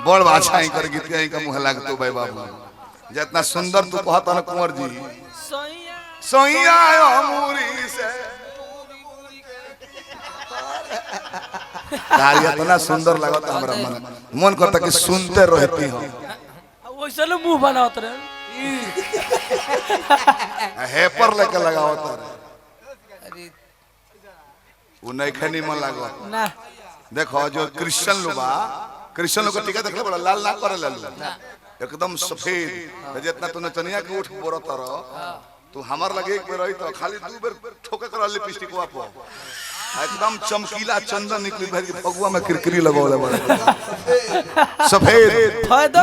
बड़ बाछा ही कर गीत ही का मुँह लागतो भाई बाबू जितना सुंदर तू कहता ना कुंवर जी सोइया अमूरी से इतना सुंदर लगता हमरा मन करता कि सुनते रहती हूँ वैसे लो मुंह बनावत रहे हेपर लेके लगावत रहे वो नहीं खनी मन लागो ना देखो जो क्रिश्चियन लोग बा क्रिश्चियन लोग का टीका देखले बड़ा लाल ना करे लालू एकदम सफेद जितना तू नचनिया के उठ बोरत रह तू हमार लगे एक बेर रही तो खाली दू बेर ठोके कर लिपस्टिक वापो एकदम चमकीला चंदन निकली भाई फगुआ में किरकिरी लगौले बड़े सफेद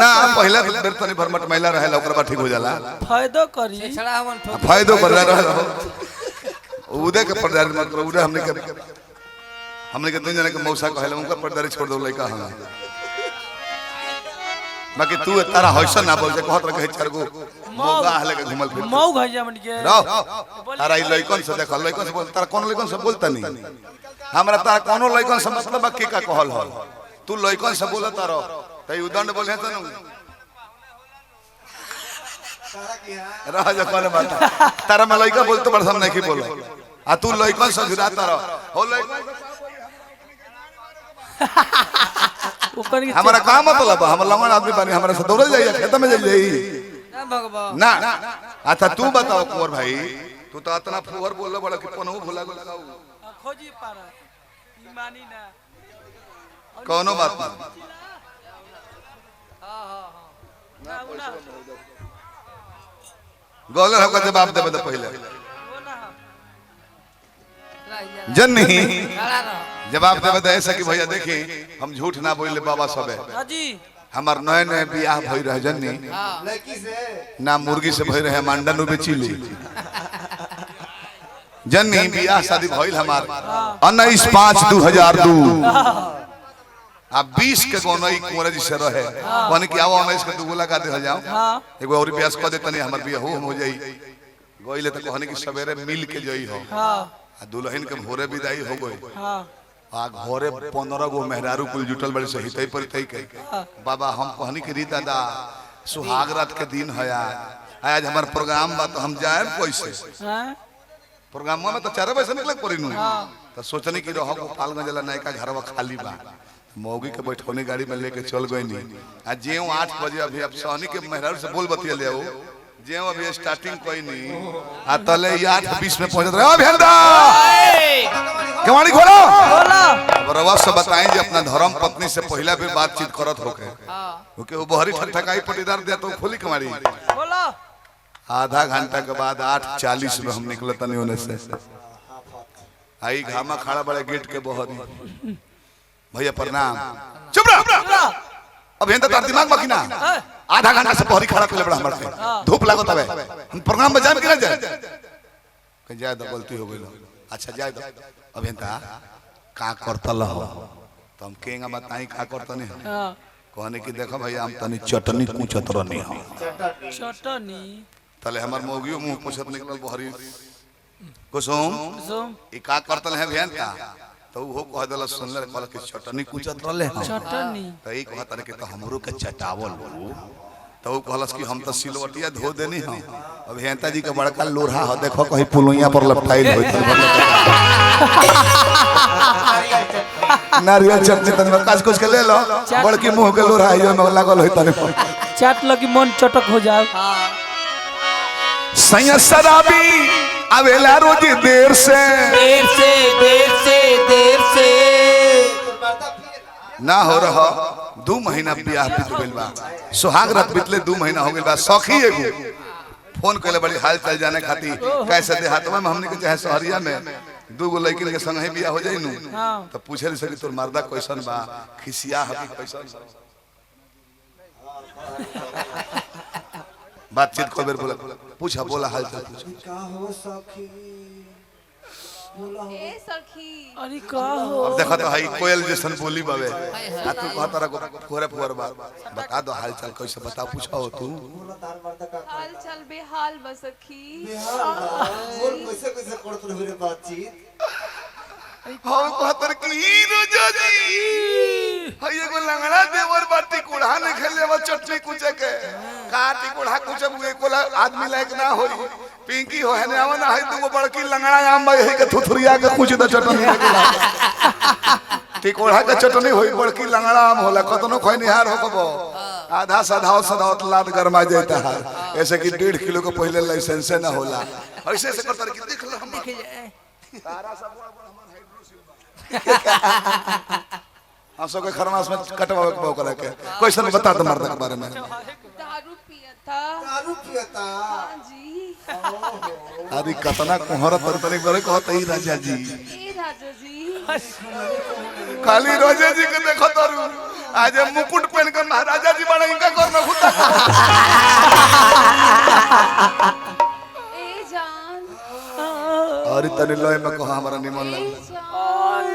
ना पहला बेर तनी भरमट महिला रहेला ओकरा बाद ठीक हो जाला फायदा करी फायदो कर रहा उदय के पर्दारी मत करो उदय हमने के तीन जने के मौसा कहले उनका पर्दारी छोड़ दो लइका हम बाकी तू तारा हौसन ना बोल जे कहत रहे चार गो मौगा हले के घुमल फिर मौ भैया मन के रहो तारा ई लइकन से देख लइकन से बोल तारा कौन लइकन से बोलता नहीं हमरा तारा कोनो लइकन से मतलब के का कहल हो तू लइकन से बोलत तारो तई उदंड बोले त न रह जा कोन बात तारा में लइका बोलतो बड़ हम नहीं की बोलो आ तू लइकन से जुड़ा तारो हो लइकन हमारा काम मतलब हम लंगड़ आदमी बने हमरा से दौड़ जाइए खेत में जाइए ना अच्छा तू बताओ कुंवर भाई तू तो इतना फुहर बोल बड़ा कि पनहु भुला लगाऊ खोजी पारा ईमानी ना कोनो बात नहीं हां हां गोलर होकर जवाब देबे तो पहले जन नहीं जवाब देबे तो ऐसा कि भैया देखी हम झूठ ना बोले बाबा सबे हां जी हमार नए नए बियाह भई रहे जन्नी लड़की से ना मुर्गी से भई रहे मांडन में बेचीली जन्नी बियाह शादी भइल हमार 19/5/2002 आ 20 के गोनई कुंवर जी से रहे कहने कि आओ 19 के दुगो लगा दे जाओ एगो और बियाह कर दे तनी हमर बियाह हो जाई गइले त कहने कि सवेरे मिल के जई हो हां आ दुल्हन के भोरे विदाई हो गई हां आ घरे 15 गो मेहरारू कुल जुटल बड़े से हितई पर तई के बाबा हम कहनी कि री दादा सुहाग रात के दिन है आज हमार प्रोग्राम बा तो हम जाए कैसे हां प्रोग्राम में तो 4 बजे निकले पड़ी नु तो सोचनी कि रहो गोपालगंज ला नयका घरवा खाली बा मौगी के बैठौनी गाड़ी में लेके चल गई नी आ जेऊ 8 बजे अभी अब सोनी के मेहरारू से बोल बतिया ले जेऊ अभी स्टार्टिंग कोई नी आ तले 8:20 में पहुंचत रहे ओ भेंदा कमाड़ी खोलो अब रवा से बताएं जे अपना धर्म पत्नी से पहला भी बातचीत करत होके क्योंकि वो बहरी ठकठकाई पटीदार दिया तो खोली कमाड़ी बोलो आधा घंटा के बाद 8:40 में हम निकले तनी होने से आई घामा खड़ा बड़े गेट के बहरी भैया प्रणाम चुप रह अब हेंदा तार दिमाग बाकी ना आधा घंटा से बहरी खड़ा कर ले बड़ा हमर से धूप लागत हवे हम प्रोग्राम में जाम कि ना जाए कहीं जाए तो गलती हो गई अच्छा जाए तो अब हेंदा का करतल हो तो हम केंगा बताई का करतनी हां कहने की देखो भैया हम तनी चटनी कुचत रहनी हम चटनी तले हमर मौगियो मुंह पोछत निकलल बहरी कुसुम जोम ई का करतल है भेन का तो वो कह देला सुनले कहल कि चटनी कुचत रहले हम चटनी तो ई कहत रे कि तो हमरो के चटावल तो वो कहलस कि हम तो सिलवटिया धो देनी हम अब हेंता जी के बड़का लोढ़ा ह देखो कहीं पुलुइया पर लपटाइल होइत नारियल चटनी तन काज कुछ के ले लो बड़की मुंह के लोढ़ा है में लागल होइत तने चाट लगी मन चटक हो जाओ सैया शराबी आवेला रोज देर से ना हो रहा 2 महीना ब्याह बीत गइल बा सुहाग रात बीतले 2 महीना हो गइल बा सखी एगो फोन कइले बड़ी हाल चल जाने खाती कैसे देहातवा में हमने के चाहे शहरिया में 2 गो लड़किन के संग ही ब्याह हो जाई नु तो पूछे रे सकी तोर मर्दा कैसन बा खिसिया हकी कैसन बातचीत को बेर बोला पूछा बोला हाल चाल पूछा का हो सखी बोला हो ए सखी अरे का हो अब देखा तो हाई कोयल जैसन बोली बावे आ तू कहता रहा फोरे फोर बात बता दो हाल चाल कैसे बता पूछा हो तू बोला तार मर्द का हाल चल बेहाल बा सखी बोल कैसे कैसे करत रहे रे बातचीत हम कहतर की रोजा जी हाय एगो लंगड़ा देवर बाटी कुड़ा कोढ़ा नहीं खेले वो चटनी कुचे के काटी कोढ़ा कुचे बुए कोला आदमी लायक ना होई पिंकी हो है ना ना है तुमको बड़की लंगड़ा आम है के थुथुरिया के कुछ द चटनी ती कोढ़ा के चटनी होई बड़की लंगड़ा आम होला कतनो खोई निहार होकबो आधा सधाओ लाद गरमा जाता है ऐसे कि 1.5 किलो के पहले लाइसेंस ना होला ऐसे ऐसे करता कि देख लो हम तारा सब हमर हाइड्रोसिल हम सब के खरमास में कटवावे के बौकला के क्वेश्चन बता दो मर्द के बारे में दारू पियता हाँ जी अरे कतना कोहरा तरी बरे कहत ई राजा जी ए राजा जी खाली राजा जी के देखो तारू आज मुकुट पहन के महाराजा जी बड़ा इनका करना खुदा ए जान अरे तने लय में कहा हमारा निमन ए लग जान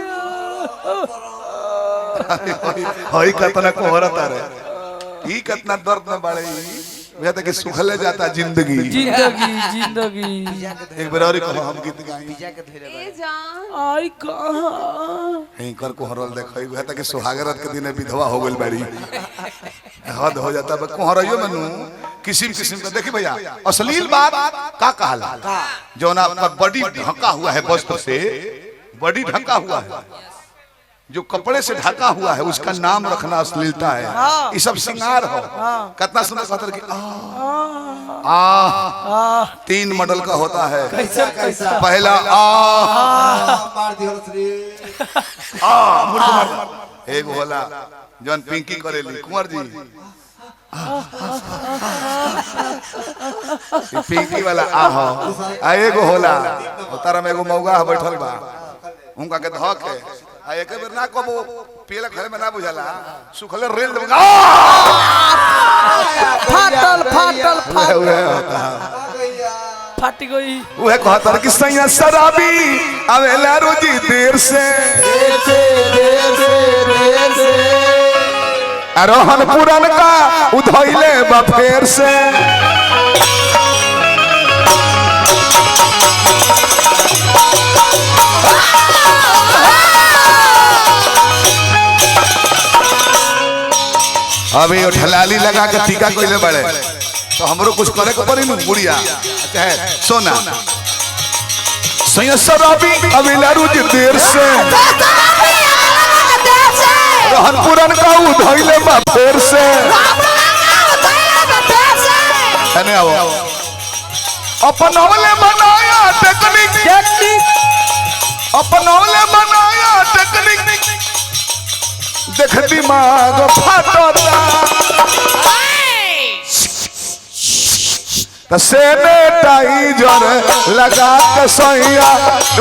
हई कतना कोहरा तारे ई कितना दर्द में बाड़े भैया तक सुखले जाता जिंदगी जिंदगी एक बार और कहो हम गीत गाई ए जान आई कहाँ हिंकर कोहरल देखई भैया तक सुहागरात के दिन विधवा हो गइल बाड़ी हद हो जाता बे कोहरइयो मनु किस्म किस्म का देखी भैया अश्लील बात का कहला जो ना आपका बॉडी ढका हुआ है वस्त्र से बॉडी ढका हुआ है जो कपड़े से ढका हुआ है उसका नाम रखना अश्लीलता है ये सब श्रृंगार हो कितना सुंदर कहते कि आ 3 मॉडल का होता है कैसा पहला मार दियो श्री एक होला जौन पिंकी करेली कुंवर जी पिंकी वाला आ एगो होला तारा में एगो मौगा बैठल बा उनका के धो के आ एक बेर ना कबो पीला खरे में ना बुझाला सुखले रेल फाटल गैया फट गई वह कहता कि सैया शराबी आवेला रोजी देर से रोहन पुरन का उधइले बफेर से अभी ठलाली लगा के टीका कोइले बड़े तो हमरो कुछ करे के पड़ी न बुढ़िया चाहे सोना सैया शराबी आवेला रोजी देर से रहन पुरन का उधइले बा फेर से अने आओ अपनौले बनाया टेक्निक अपनौले बनाया टेक्निक देख दिमाग फाटता सैनिटाइजर लगा के सैया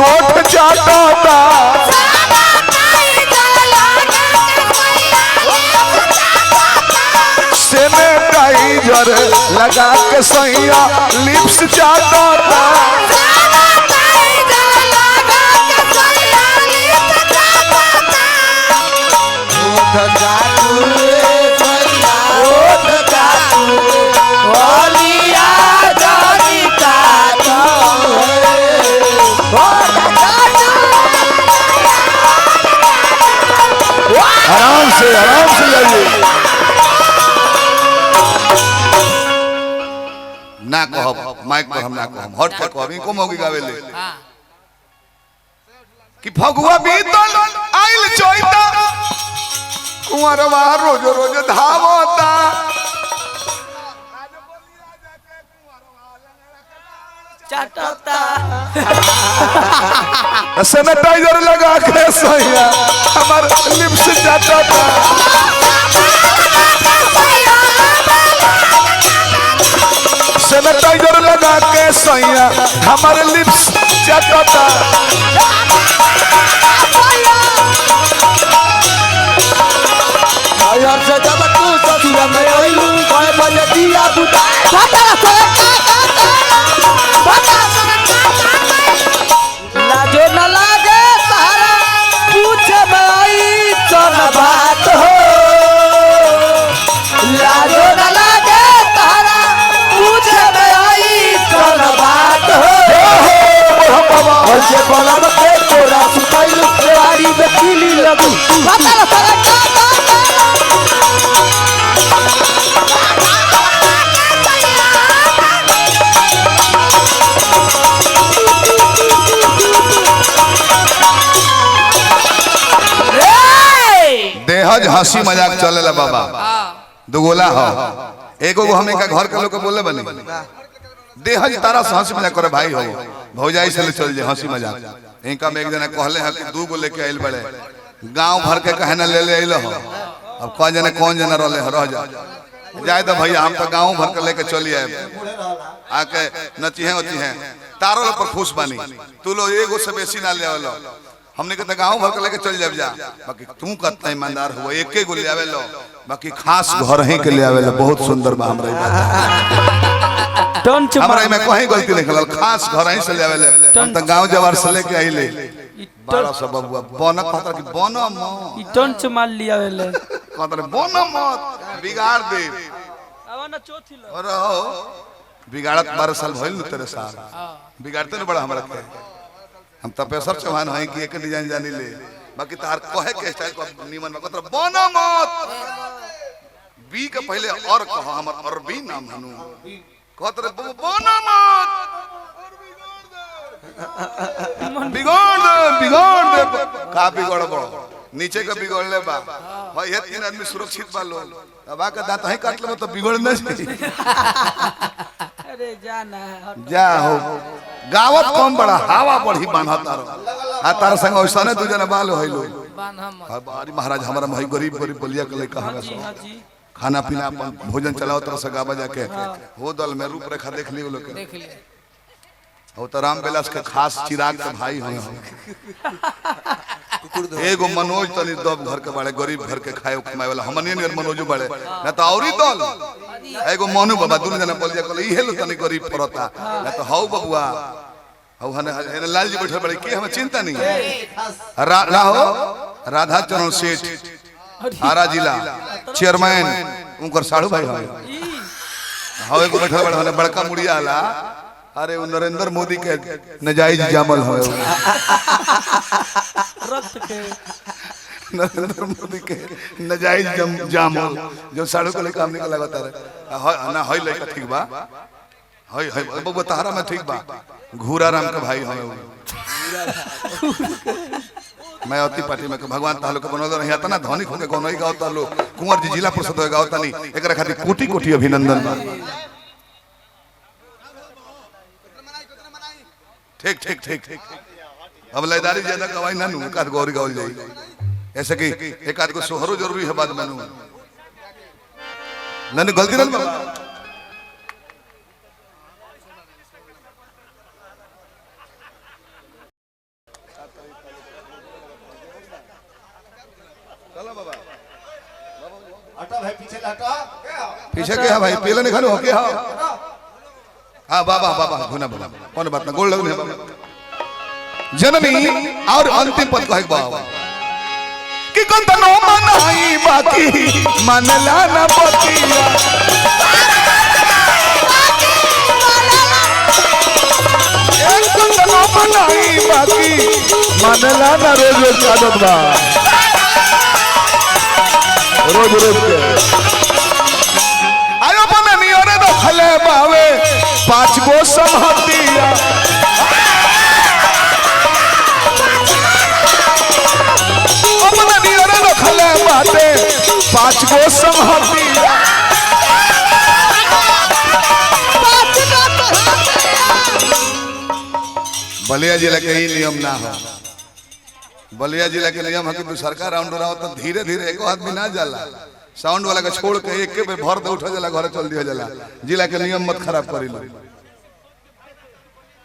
ओठ चाटता सैनिटाइजर लगा के सैया लिप्स चाटता आराम से जाइए ना कहब माइक पर हम ना कहब हट के कहब इनको मौगी गावेले कि फगुआ बीतल आइल चोइता कुंवरवा रोज रोज धावता चाटता सैनिटाइजर लगा के सैया हमार लिप्स चाटता सैनिटाइजर लगा के सैया हमारे लिप्स चाटता यार से जब तू ससुर में आइलू कोई बजे दिया बुता लाजो न लागे तारा पूछे में आई चल बात हो लाजो न लागे तारा पूछे में आई चल बात हो ऐसे बलम के तोरा सुताइलू देवारी में किली लगू हंसी मजाक चलेला बाबा दुगोला हो एगो हमें का घर के लोग के बोले बनी देह तारा से हंसी मजाक करे भाई हो भौजाई से ले चल जे हंसी मजाक इनका में एक जना कहले है कि दू गो लेके आइल बड़े गांव भर के कहना ले ले आइल हो अब कौन जना रहले रह जा जाए तो भैया हम तो गांव भर के लेके चली आए आके नची है तारो लो पर खुश बानी तू लो एगो से बेसी ना ले आवलो हमने कहते गांव भर के लेके चल जाब जा बाकी तू कितना ईमानदार हो एके गो ले आवे लो बाकी खास घर ही के ले आवे लो बहुत सुंदर बा हमरा बात हमरा में कोई गलती नहीं करल खास घर ही से ले आवे ले हम तो गांव जवार से लेके आइले 12 सब बबुआ बन कहता कि बन म ई टन च मार लिया वेले कहता बन मत बिगाड़ दे अब ना चौथी लो और बिगाड़त 12 साल भइल न तेरे साल बिगाड़ते न बड़ा हमरा के हम तपेश्वर चौहान है कि एक डिजाइन जानी ले बाकी तार कहे के स्टाइल को निमन में कहता बन मत बी के पहले और कहो हमर अरबी नाम हनु कहता बन मत बिगाड़ दे का बिगाड़ बड़ो नीचे का बिगड़ ले बा भाई ये 3 आदमी सुरक्षित बा लो अब आके दांत ही काट ले तो बिगड़ न अरे जाना जा हो गावत कम बड़ा हवा बढ़ी बांधता रहो आ तार संग ओसने दू जना बाल होइलो बारी महाराज हमरा मही गरीब बलिया के लेके हमें सो खाना पीना अपन भोजन चलाओ तरह से गावा जाके हो दल में रूप रेखा देख लियो लोग देख लिया ओ तो राम विलास के खास चिराग के भाई हो एगो मनोज तनी दब घर के बड़े गरीब घर के खाए कमाए वाला हमने ने मनोज बड़े ना तो औरी दल एगो मनु बाबा दुनु जना बोलिया कहले ई हेलो तनी गरीब पड़ता ना तो हौ बबुआ हौ हने लाल जी बैठे बड़े के हमें चिंता नहीं है राहो राधा चरण सेठ आरा जिला चेयरमैन उनकर साड़ू भाई हौ एगो बैठे बड़े हने बड़का मुड़िया आला अरे वो नरेंद्र मोदी के नजायज जामल है रक्त के नरेंद्र मोदी के नजायज जामल जो साड़ू को लेकर हमने का लगाता रहे ना हई लड़का ठीक बा हई हई बबुआ तारा में ठीक बा घूरा राम के भाई हमें मैं अति पार्टी में भगवान तालो के बनोदर नहीं आता ना धनिक होके कोनो ही गावता लो कुंवर जी जिला परिषद गावता नहीं एकरा खातिर कोटि कोटि अभिनंदन बा ठीक ठीक ठीक अब लयदारी ज्यादा गवाई ना नू का गौरी गावल जाई ऐसे कि एक आध को सोहरो जरूरी है बाद में नू नन गलती ना बाबा चलो बाबा हटा भाई पीछे हटा पीछे क्या है भाई पहले नहीं खाने हो क्या हाँ बाबा बाबा घुना बाबा कौन बात ना गोल लगने जननी और अंतिम पद कहे बाबा कि कौन तनो मनाई बाकी मनला ना बतिया एक कौन तनो मनाई बाकी मनला ना रोज रोज आदत बा रोज रोज के आयो बने नियोरे तो खले बावे 5 गो समहतिया अपने नियोरे तो खले बाते 5 गो समहतिया बलिया जिला के ही नियम ना हो बलिया जिला के नियम है कि सरकार राउंड रहा तो धीरे धीरे एक आदमी ना जाला साउंड वाला के छोड़ के एक पे भर दे उठा जाला घर चल दिया जाला जिला के नियम मत खराब करी लो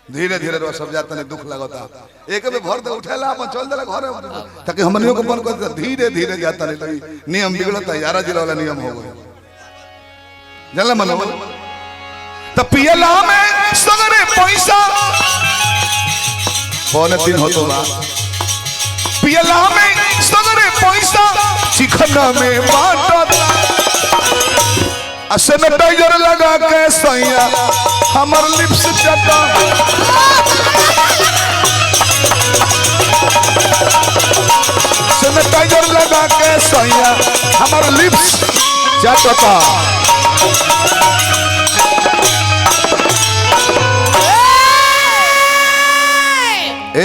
धीरे धीरे रो सब जाता नहीं दुख लगता एक पे भर दे उठेला अपन चल जाला घर ताकि हमनियों को बन कर धीरे धीरे जाता नहीं तो नियम बिगड़ता है यारा जिला वाला नियम हो गया जानला मनो तो पियला में सगरे पैसा पौने 3 होतो बा पियला में सगरे पैसा चिखना में बांटता सैनिटाइजर लगा के सैया हमर लिप्स चटा सैनिटाइजर लगा के सैया हमर लिप्स चटा